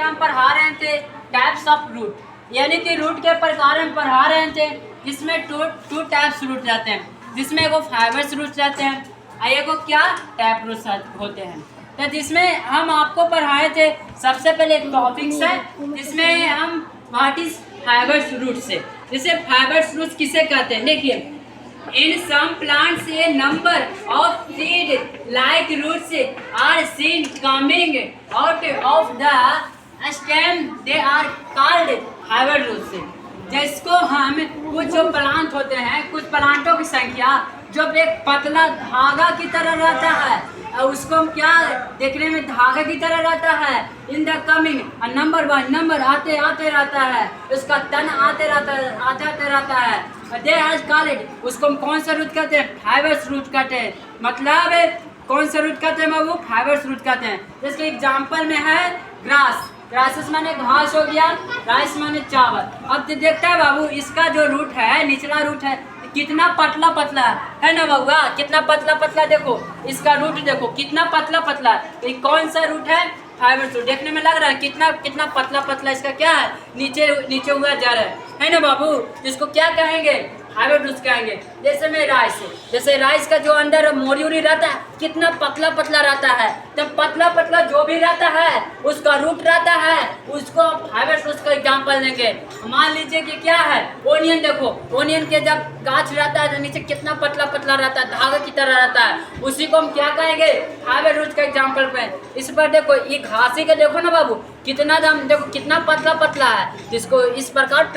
हम पढ़ा रहे थे टाइप्स ऑफ रूट, यानी कि रूट के प्रकार हम पढ़ा रहे थे। जिसमें टू टाइप्स रूट रहते हैं, जिसमें एगो फाइबर्स रूट रहते हैं और एगो क्या टैप रूट होते हैं। तो जिसमें हम आपको पढ़ाए थे सबसे पहले टॉपिक्स है, जिसमें हम व्हाट इज फाइबर्स रूट से, जैसे फाइबर्स रूट किसे कहते हैं। देखिए, in some plants a number of seed like roots are seen coming out of the stem, they are called fiber roots। जिसको हम कुछ जो प्लांट होते हैं, कुछ प्लांटों की संख्या जो एक पतला धागा की तरह रहता है, और उसको हम क्या देखने में धागे की तरह रहता है। In the coming number by number आते आते रहता है, उसका तन आते रहता है। दे हैज कॉल्ड, उसको हम कौन सा रूट कहते हैं? फाइबर्स रूट कहते हैं। मतलब कौन सा रूट कहते हैं? वो फाइबर्स रूट कहते हैं। जैसे एग्जाम्पल में है ग्रास, ग्रासेस माने घास हो गया, राइस माने चावल। अब तो देखता है बाबू, इसका जो रूट है, निचला रूट है, कितना पतला पतला है ना बाबू, कितना पतला पतला। देखो इसका रूट, देखो कितना पतला पतला। तो ये कौन सा रूट है? Fibre route. देखने में लग रहा है कितना कितना पतला पतला इसका क्या है, नीचे हुआ जा रहा है ना बाबू। इसको क्या कहेंगे? फाइबर रूट कहेंगे। जैसे में राइस, जैसे राइस का जो अंदर मोरी उरी रहता है, कितना पतला पतला रहता है। तब पतला पतला जो भी रहता है उसका रूट रहता है, उसको फाइबर रूट का एग्जाम्पल देंगे। मान लीजिए कि क्या है, ओनियन। देखो ओनियन के जब गाछ रहता है तो नीचे कितना पतला पतला रहता है, धागा की तरह रहता है, उसी को हम क्या कहेंगे? फाइबर रूट का एग्जाम्पल पे। इस पर देखो ये घासी का देखो ना बाबू, कितना दाम, देखो कितना पतला पतला है, जिसको इस प्रकार